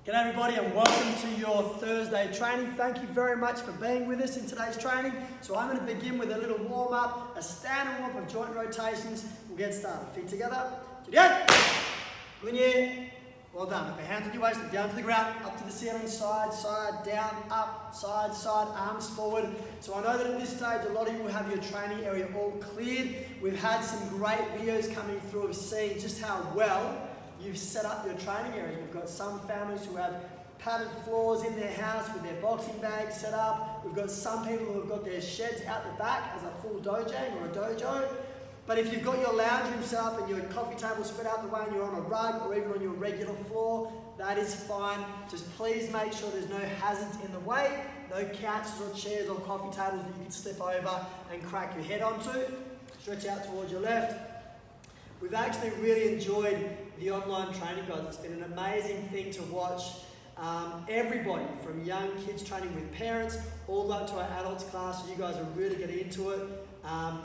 G'day everybody and welcome to your Thursday training. Thank you very much for being with us in today's training. So I'm going to begin with a little warm up, a standard warm up of joint rotations. We'll get started. Feet together. Good year. Well done. Put your hands on your waist, down to the ground, up to the ceiling, side, side, down, up, side, side, arms forward. So I know that at this stage a lot of you will have your training area all cleared. We've had some great videos coming through of seeing just how well you've set up your training areas. We've got some families who have padded floors in their house with their boxing bags set up. We've got some people who have got their sheds out the back as a full dojang or a dojo. But if you've got your lounge room set up and your coffee table spread out the way and you're on a rug or even on your regular floor, that is fine. Just please make sure there's no hazards in the way, no couches or chairs or coffee tables that you can slip over and crack your head onto. Stretch out towards your left. We've actually really enjoyed the online training, guys. It's been an amazing thing to watch. Everybody from young kids training with parents all up to our adults classes. You guys are really getting into it.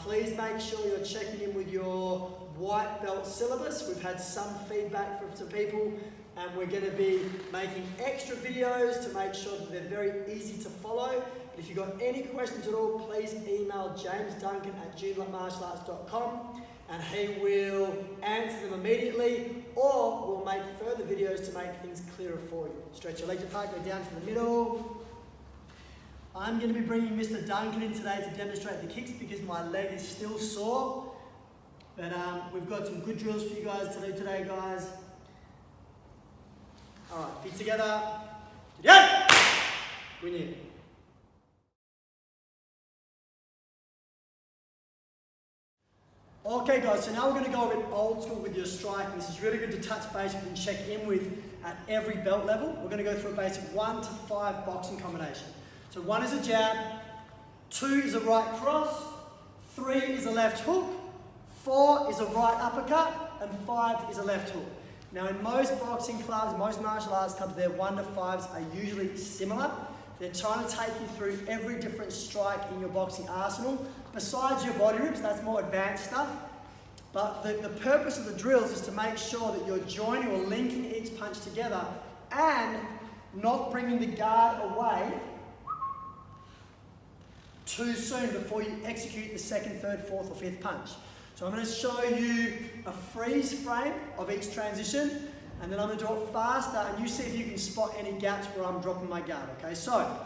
Please make sure you're checking in with your white belt syllabus. We've had some feedback from some people and we're going to be making extra videos to make sure that they're very easy to follow. But if you've got any questions at all, please email jamesduncan@joondalup.com and he will answer them immediately, or we'll make further videos to make things clearer for you. Stretch your legs apart, go down to the middle. I'm going to be bringing Mr. Duncan in today to demonstrate the kicks because my leg is still sore. But we've got some good drills for you guys to do today, guys. All right, feet together. Yeah! We need it. Okay guys, so now we're going to go a bit old school with your striking. This is really good to touch base with and check in with at every belt level. We're going to go through a basic 1 to 5 boxing combination. So 1 is a jab, 2 is a right cross, 3 is a left hook, 4 is a right uppercut, and 5 is a left hook. Now in most boxing clubs, most martial arts clubs, their 1 to 5s are usually similar. They're trying to take you through every different strike in your boxing arsenal. Besides your body rips, that's more advanced stuff. But the purpose of the drills is to make sure that you're joining or linking each punch together and not bringing the guard away too soon before you execute the second, third, fourth, or fifth punch. So I'm going to show you a freeze frame of each transition, and then I'm going to do it faster, and you see if you can spot any gaps where I'm dropping my guard, okay? So,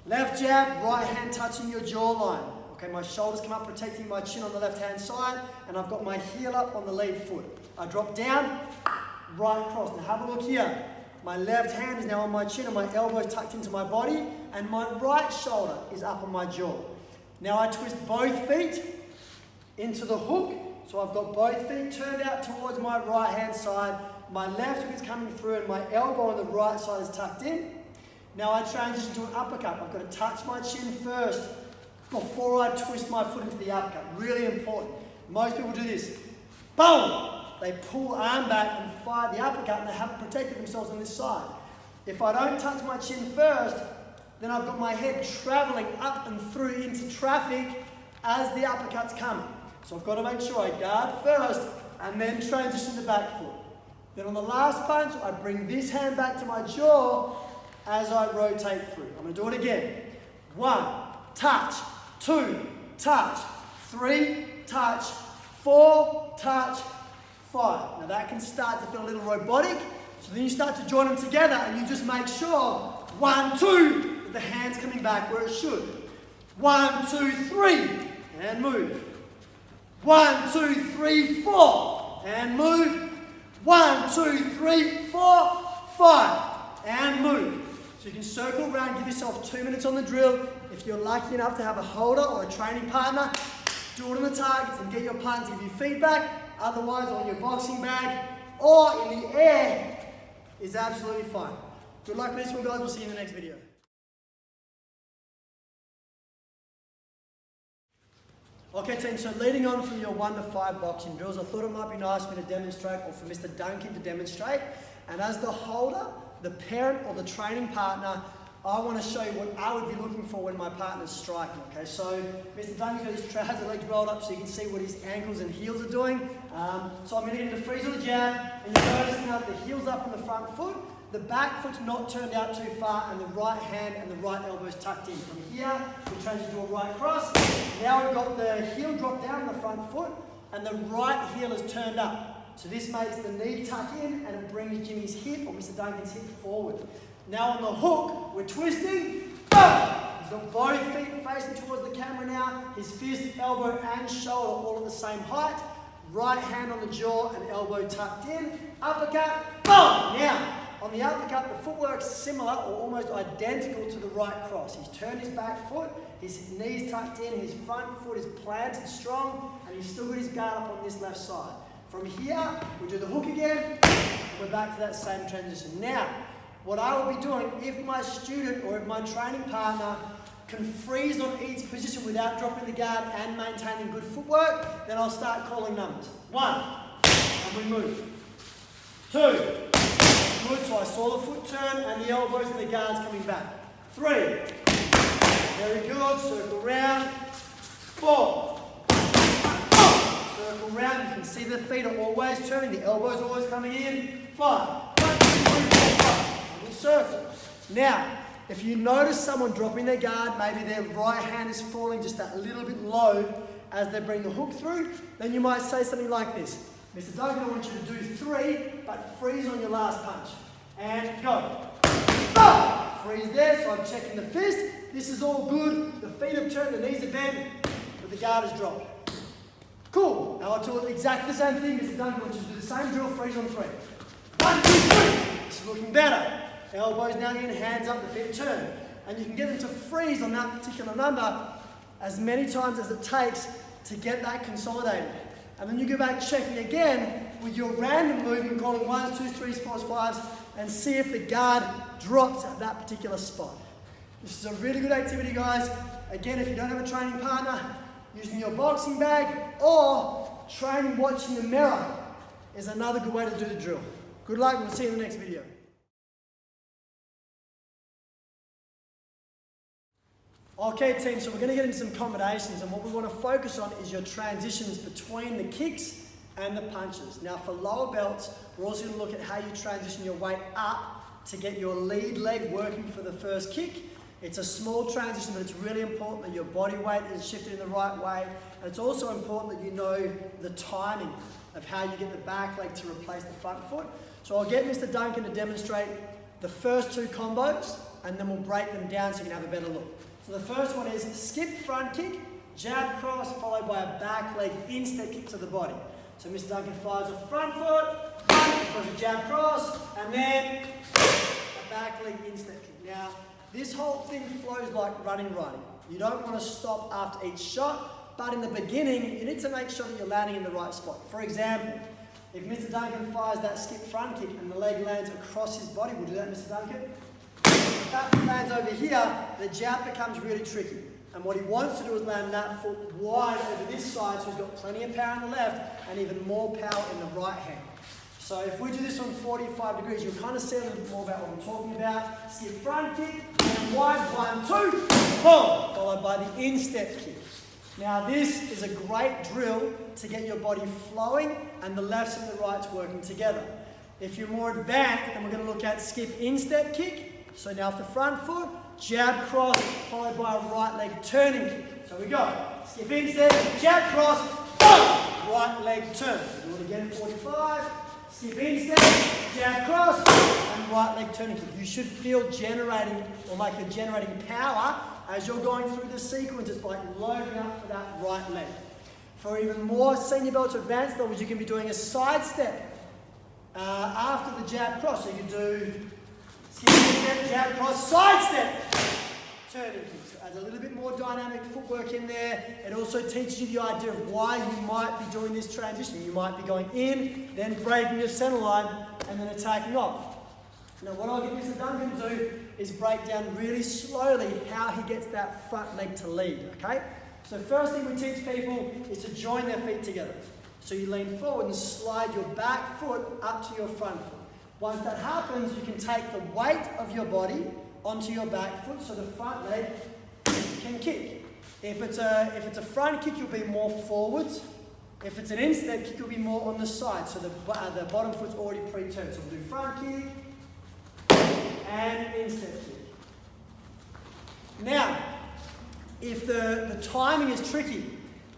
left jab, right hand touching your jawline. Okay, my shoulders come up, protecting my chin on the left-hand side, and I've got my heel up on the lead foot. I drop down, right cross. Now have a look here. My left hand is now on my chin, and my elbow is tucked into my body, and my right shoulder is up on my jaw. Now I twist both feet into the hook, so I've got both feet turned out towards my right-hand side. My left hook is coming through and my elbow on the right side is tucked in. Now I transition to an uppercut. I've got to touch my chin first before I twist my foot into the uppercut. Really important. Most people do this. Boom! They pull arm back and fire the uppercut and they haven't protected themselves on this side. If I don't touch my chin first, then I've got my head traveling up and through into traffic as the uppercut's coming. So I've got to make sure I guard first and then transition the back foot. Then on the last punch, I bring this hand back to my jaw as I rotate through. I'm going to do it again. 1, touch, 2, touch, 3, touch, 4, touch, 5. Now that can start to feel a little robotic, so then you start to join them together and you just make sure 1, 2, that the hand's coming back where it should. 1, 2, 3, and move. 1, 2, 3, 4, and move. 1, 2, 3, 4, 5, and move. So you can circle around, give yourself 2 minutes on the drill. If you're lucky enough to have a holder or a training partner, do it on the targets and get your partner to give you feedback. Otherwise, on your boxing bag or in the air is absolutely fine. Good luck with this one, guys. We'll see you in the next video. Okay team, so leading on from your 1 to 5 boxing drills, I thought it might be nice for me to demonstrate, or for Mr. Duncan to demonstrate, and as the holder, the parent or the training partner, I want to show you what I would be looking for when my partner's striking, okay? So Mr. Duncan's got his trousers legs rolled up so you can see what his ankles and heels are doing. So I'm going to get into freeze on the jab, and you're noticing that the heel's up on the front foot, the back foot's not turned out too far, and the right hand and the right elbow's tucked in. From here, we transition to a right cross. Now we've got the heel drop down on the front foot, and the right heel is turned up. So this makes the knee tuck in, and it brings Jimmy's hip, or Mr. Duncan's hip, forward. Now on the hook, we're twisting. Boom! He's got both feet facing towards the camera now. His fist, elbow, and shoulder all at the same height. Right hand on the jaw and elbow tucked in. Uppercut. Boom! Now, on the uppercut, the footwork's similar or almost identical to the right cross. He's turned his back foot, his knees tucked in, his front foot is planted strong, and he's still got his guard up on this left side. From here, we do the hook again, and we're back to that same transition. Now, what I will be doing, if my student or if my training partner can freeze on each position without dropping the guard and maintaining good footwork, then I'll start calling numbers. 1, and we move. 2, good, so I saw the foot turn and the elbows and the guards coming back. 3, very good, circle round. 4, circle round, you can see the feet are always turning, the elbows are always coming in. 5, 1, 2, 3, 4, 5, little circle. Now, if you notice someone dropping their guard, maybe their right hand is falling just that little bit low as they bring the hook through, then you might say something like this. Mr. Duncan, I want you to do 3, but freeze on your last punch. And go. Ah! Freeze there, so I'm checking the fist. This is all good. The feet have turned, the knees are bent, but the guard is dropped. Cool. Now I'll do exactly the same thing. Mr. Duncan, I want you to do the same drill, freeze on 3. 1, 2, 3. This is looking better. Elbows now in, hands up, the feet turn. And you can get them to freeze on that particular number as many times as it takes to get that consolidated. And then you go back checking again with your random movement, calling 1s, 2s, 3s, 4s, 5s, and see if the guard drops at that particular spot. This is a really good activity, guys. Again, if you don't have a training partner, using your boxing bag or training watching the mirror is another good way to do the drill. Good luck, we'll see you in the next video. Okay team, so we're going to get into some combinations, and what we want to focus on is your transitions between the kicks and the punches. Now for lower belts, we're also going to look at how you transition your weight up to get your lead leg working for the first kick. It's a small transition, but it's really important that your body weight is shifted in the right way, and it's also important that you know the timing of how you get the back leg to replace the front foot. So I'll get Mr. Duncan to demonstrate the first 2 combos, and then we'll break them down so you can have a better look. So the first one is skip front kick, jab cross, followed by a back leg instep kick to the body. So Mr. Duncan fires off the front foot, throws a jab cross, and then a back leg instep kick. Now, this whole thing flows like running. You don't want to stop after each shot, but in the beginning, you need to make sure that you're landing in the right spot. For example, if Mr. Duncan fires that skip front kick and the leg lands across his body, we'll do that, Mr. Duncan. If that foot lands over here, the jab becomes really tricky. And what he wants to do is land that foot wide over this side, so he's got plenty of power on the left and even more power in the right hand. So if we do this on 45 degrees, you'll kind of see a little bit more about what I'm talking about. Skip front kick, and wide, 1, 2, boom, followed by the instep kick. Now this is a great drill to get your body flowing and the lefts and the rights working together. If you're more advanced, then we're going to look at skip instep kick. So now off the front foot, jab cross, followed by a right leg turning kick. So we go. Skip instep, jab cross, boom, right leg turn. Do it again, 45. Skip instep, jab cross, and right leg turning kick. You should feel generating, or like you're generating power as you're going through the sequence. It's like loading up for that right leg. For even more senior belts or advanced levels, you can be doing a side step after the jab cross. So you can do skip step, jab cross, side step, turning kick. So adds a little bit more dynamic footwork in there. It also teaches you the idea of why you might be doing this transition. You might be going in, then breaking your center line, and then attacking off. Now what I'll get Mr. Duncan to do is break down really slowly how he gets that front leg to lead, okay? So first thing we teach people is to join their feet together. So you lean forward and slide your back foot up to your front foot. Once that happens, you can take the weight of your body onto your back foot so the front leg can kick. If it's a front kick, you'll be more forwards. If it's an instep kick, you'll be more on the side. So the bottom foot's already pre-turned. So we'll do front kick, and instep kick. Now, if the timing is tricky,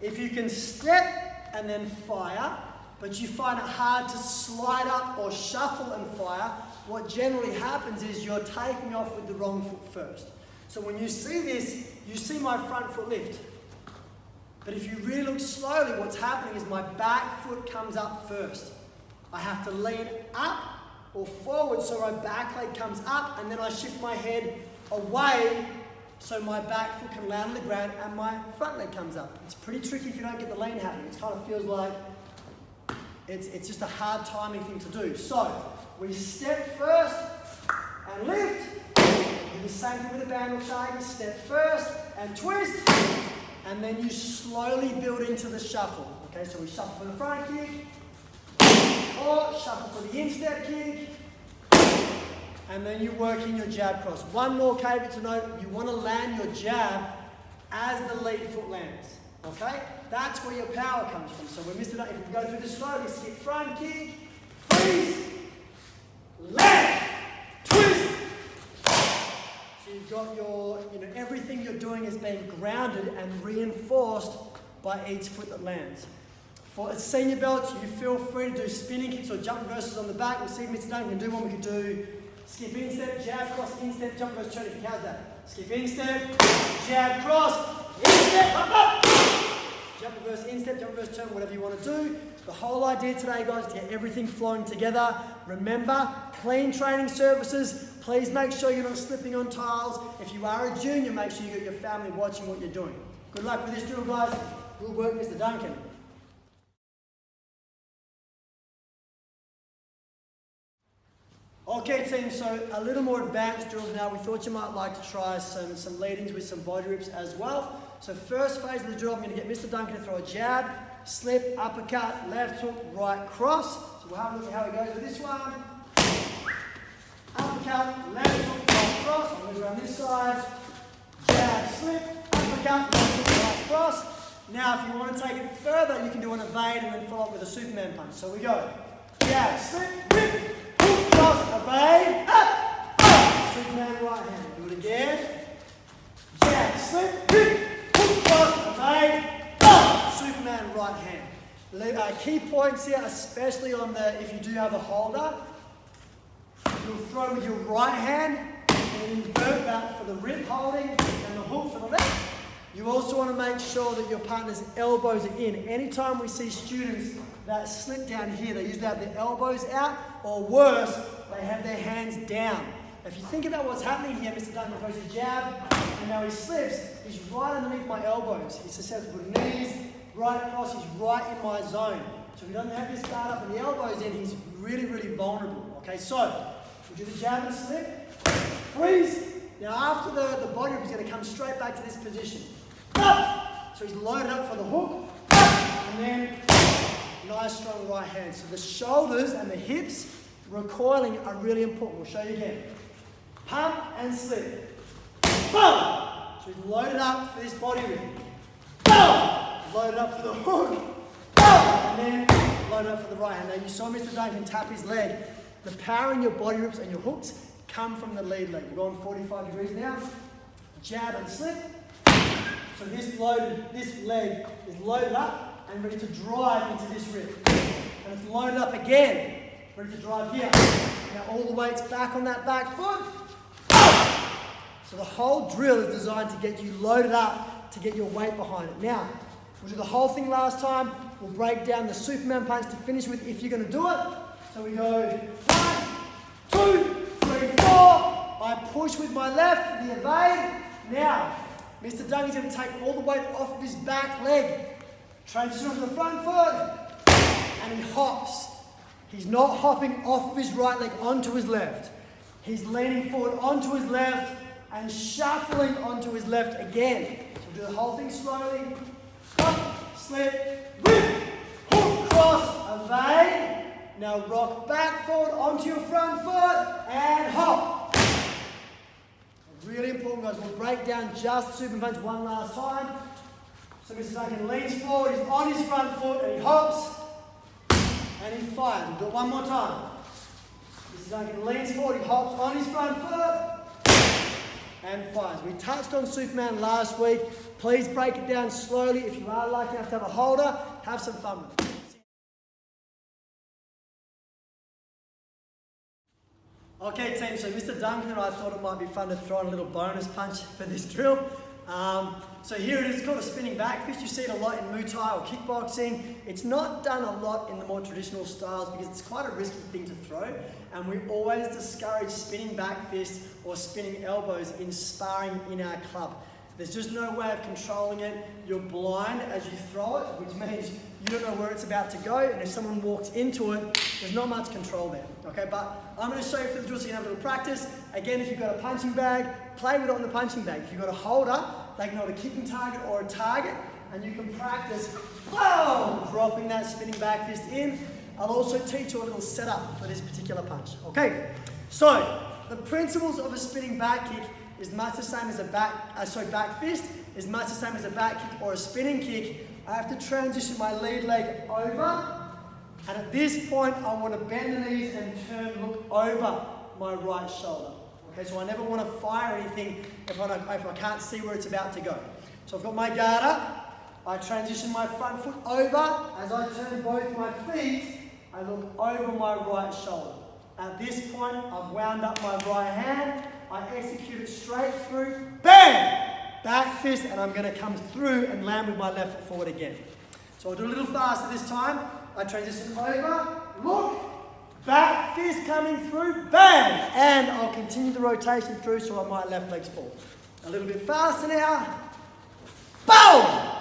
if you can step and then fire, but you find it hard to slide up or shuffle and fire, what generally happens is you're taking off with the wrong foot first. So when you see this, you see my front foot lift. But if you really look slowly, what's happening is my back foot comes up first. I have to lean up or forward so my back leg comes up, and then I shift my head away so my back foot can land on the ground and my front leg comes up. It's pretty tricky if you don't get the lean happening. It kind of feels like it's just a hard timing thing to do. So we step first and lift. Do the same thing with the band or shake. Step first and twist, and then you slowly build into the shuffle. Okay, so we shuffle for the front kick, or shuffle for the instep kick, and then you work in your jab cross. One more caveat to note, you want to land your jab as the lead foot lands. Okay? That's where your power comes from. So we missed it up. If we go through this slowly, skip front kick, freeze, left, twist. So you've got your, everything you're doing is being grounded and reinforced by each foot that lands. For senior belts, you feel free to do spinning kicks or jump reverses on the back. We'll see if Mr. Duncan can do one. We could do skip instep, jab cross, instep, jump reverse, turn kick. How's that? Skip instep, jab cross, instep, up. Jump reverse, instep, jump reverse, turn, whatever you want to do. The whole idea today, guys, is to get everything flowing together. Remember, clean training surfaces. Please make sure you're not slipping on tiles. If you are a junior, make sure you get your family watching what you're doing. Good luck with this drill, guys. Good work, Mr. Duncan. Okay team, so a little more advanced drills now. We thought you might like to try some lead-ins with some body rips as well. So first phase of the drill, I'm going to get Mr. Duncan to throw a jab, slip, uppercut, left hook, right cross. So we'll have a look at how he goes with this one. Uppercut, left hook, right cross. I'm going to go on this side. Jab, slip, uppercut, left hook, right cross. Now if you want to take it further, you can do an evade and then follow up with a Superman punch. So we go. Jab, slip, rip. Cross, evade, up, up. Superman right hand. Do it again. Jab, slip, rip, hook, cross, evade, up. Superman right hand. Key points here, especially on if you do have a holder, you'll throw with your right hand and invert that for the rip holding and the hook for the left. You also want to make sure that your partner's elbows are in. Anytime we see students that slip down here, they usually have their elbows out, or worse, they have their hands down. If you think about what's happening here, Mr. Duncan throws his jab, and now he slips, he's right underneath my elbows. He's susceptible to knees, right across, he's right in my zone. So if he doesn't have his guard up and the elbows in, he's really, really vulnerable. Okay, so we do the jab and slip, freeze. Now after the body rip, he's going to come straight back to this position. Up! So he's loaded up for the hook, up! And then nice strong right hand. So the shoulders and the hips recoiling are really important. We'll show you again. Pump and slip. Boom! So he's loaded up for this body rip. Boom! Loaded up for the hook. Boom! And then loaded up for the right hand. Now you saw Mr. Duncan tap his leg. The power in your body rips and your hooks come from the lead leg. We're going 45 degrees now. Jab and slip. So this leg is loaded up and ready to drive into this rip. And it's loaded up again, ready to drive here. Now all the weight's back on that back foot. So the whole drill is designed to get you loaded up to get your weight behind it. Now, we'll do the whole thing last time. We'll break down the Superman punch to finish with if you're going to do it. So we go 1, 2, 3, 4. I push with my left for the evade. Now, Mr. Duncan's going to take all the weight off of his back leg. Transition onto the front foot. And he hops. He's not hopping off of his right leg onto his left. He's leaning forward onto his left and shuffling onto his left again. So we'll do the whole thing slowly. Up, slip, whip, hook, cross, evade. Now rock back forward onto your front foot and hop. Really important, guys. We'll break down just Super Punch one last time. So Mr. Duncan leans forward, he's on his front foot and he hops and he fires. We'll do it one more time. This Mr. Duncan leans forward, he hops on his front foot and fires. We touched on Superman last week. Please break it down slowly. If you are lucky enough to have a holder, have some fun with it. Okay team, so Mr. Duncan and I thought it might be fun to throw in a little bonus punch for this drill. So here it is, it's called a spinning back fist. You see it a lot in Muay Thai or kickboxing. It's not done a lot in the more traditional styles because it's quite a risky thing to throw, and we always discourage spinning back fists or spinning elbows in sparring in our club. There's just no way of controlling it. You're blind as you throw it, which means you don't know where it's about to go, and if someone walks into it, there's not much control there. Okay, but I'm going to show you for the drill so you can have a little practice. Again, if you've got a punching bag, play with it on the punching bag. If you've got a holder, they can hold a kicking target or a target, and you can practice dropping that spinning back fist in. I'll also teach you a little setup for this particular punch. Okay, so the principles of a spinning back kick is much the same as a back fist, is much the same as a back kick or a spinning kick. I have to transition my lead leg over, and at this point I want to bend the knees and look over my right shoulder. Okay, so I never want to fire anything if I can't see where it's about to go. So I've got my guard up, I transition my front foot over. As I turn both my feet, I look over my right shoulder. At this point, I've wound up my right hand, I execute it straight through, bang! Back fist, and I'm going to come through and land with my left foot forward again. So I'll do a little faster this time. I transition over, look, back fist coming through, bang! And I'll continue the rotation through so my left leg's forward. A little bit faster now, boom!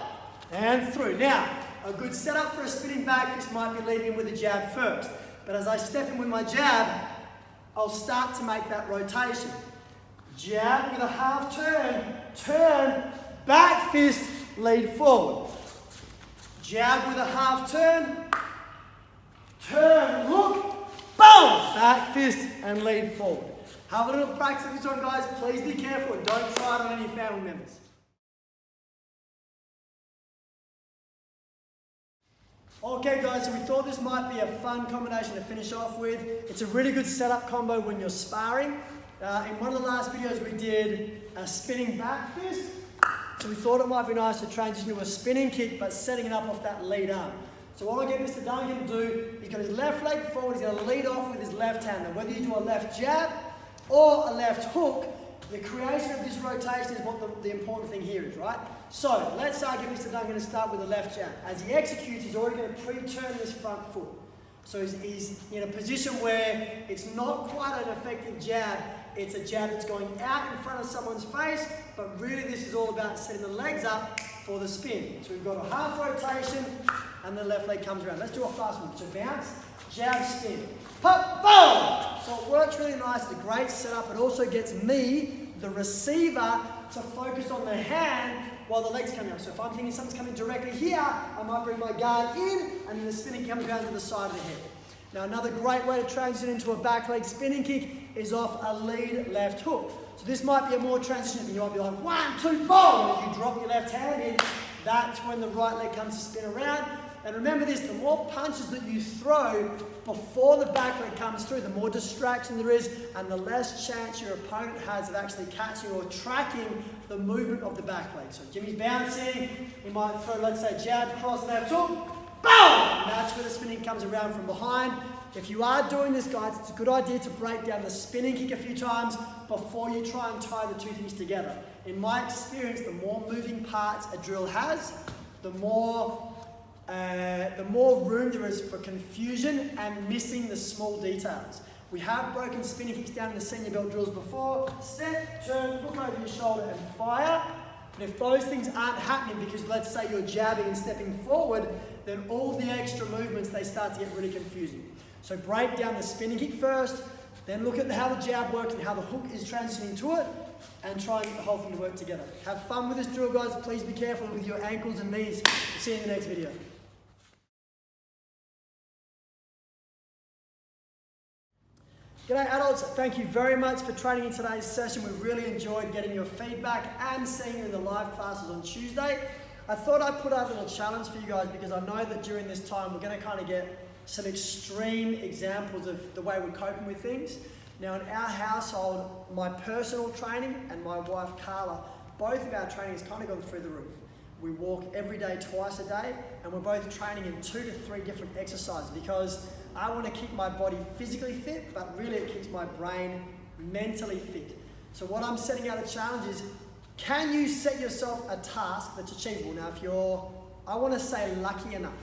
And through. Now, a good setup for a spinning back fist might be leading in with a jab first. But as I step in with my jab, I'll start to make that rotation. Jab with a half turn, turn, back fist, lead forward. Jab with a half turn, turn, look, boom, back fist and lead forward. Have a little practice of this one, guys. Please be careful and don't try it on any family members. Okay guys, so we thought this might be a fun combination to finish off with. It's a really good setup combo when you're sparring. In one of the last videos we did a spinning back fist. So we thought it might be nice to transition to a spinning kick, but setting it up off that lead arm. So what I'll get Mr. Duncan to do, he's got his left leg forward, he's going to lead off with his left hand. And whether you do a left jab or a left hook, the creation of this rotation is what the important thing here is, right? So let's say I get Mr. Duncan to start with a left jab. As he executes, he's already going to pre-turn this front foot. So he's in a position where it's not quite an effective jab. It's a jab that's going out in front of someone's face, but really this is all about setting the legs up for the spin. So we've got a half rotation, and the left leg comes around. Let's do a fast one. So bounce, jab, spin. Pop, boom! So it works really nice. It's a great setup. It also gets me, the receiver, to focus on the hand while the leg's coming up. So if I'm thinking something's coming directly here, I might bring my guard in, and then the spinning comes down to the side of the head. Now another great way to transition into a back leg spinning kick is off a lead left hook. So this might be a more transition thing. You might be like, 1, 2, boom! And as you drop your left hand in, that's when the right leg comes to spin around. And remember this, the more punches that you throw before the back leg comes through, the more distraction there is, and the less chance your opponent has of actually catching or tracking the movement of the back leg. So Jimmy's bouncing, he might throw, let's say, jab, cross, left hook, boom! And that's where the spinning comes around from behind. If you are doing this, guys, it's a good idea to break down the spinning kick a few times before you try and tie the two things together. In my experience, the more moving parts a drill has, the more room there is for confusion and missing the small details. We have broken spinning kicks down in the senior belt drills before. Step, turn, look over your shoulder and fire. And if those things aren't happening because let's say you're jabbing and stepping forward, then all the extra movements, they start to get really confusing. So break down the spinning kick first, then look at how the jab works and how the hook is transitioning to it, and try and get the whole thing to work together. Have fun with this drill, guys. Please be careful with your ankles and knees. See you in the next video. G'day adults, thank you very much for training in today's session. We really enjoyed getting your feedback and seeing you in the live classes on Tuesday. I thought I'd put out a little challenge for you guys because I know that during this time we're going to kind of get some extreme examples of the way we're coping with things. Now in our household, my personal training and my wife Carla, both of our training has kind of gone through the roof. We walk every day, twice a day, and we're both training in 2 to 3 different exercises because I want to keep my body physically fit, but really it keeps my brain mentally fit. So what I'm setting out a challenge is, can you set yourself a task that's achievable? Now if you're, I want to say lucky enough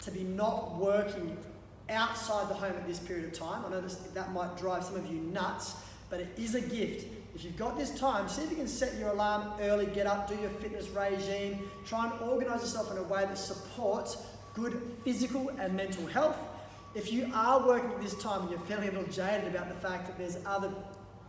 to be not working outside the home at this period of time, I know that might drive some of you nuts, but it is a gift. If you've got this time, see if you can set your alarm early, get up, do your fitness regime, try and organise yourself in a way that supports good physical and mental health. If you are working at this time and you're feeling a little jaded about the fact that there's other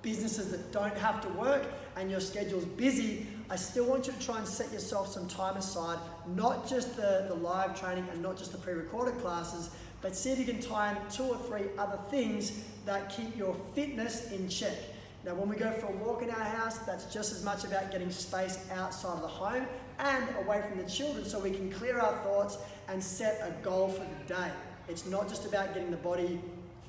businesses that don't have to work and your schedule's busy, I still want you to try and set yourself some time aside, not just the live training and not just the pre-recorded classes, but see if you can tie in 2 or 3 other things that keep your fitness in check. Now when we go for a walk in our house, that's just as much about getting space outside of the home and away from the children so we can clear our thoughts and set a goal for the day. It's not just about getting the body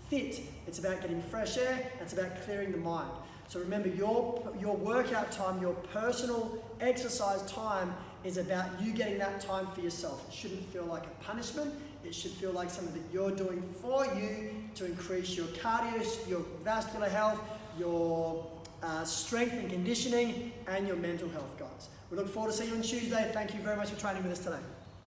fit, it's about getting fresh air, and it's about clearing the mind. So remember, your workout time, your personal exercise time is about you getting that time for yourself. It shouldn't feel like a punishment, it should feel like something that you're doing for you to increase your cardio, your vascular health, your strength and conditioning, and your mental health, guys. We look forward to seeing you on Tuesday. Thank you very much for training with us today.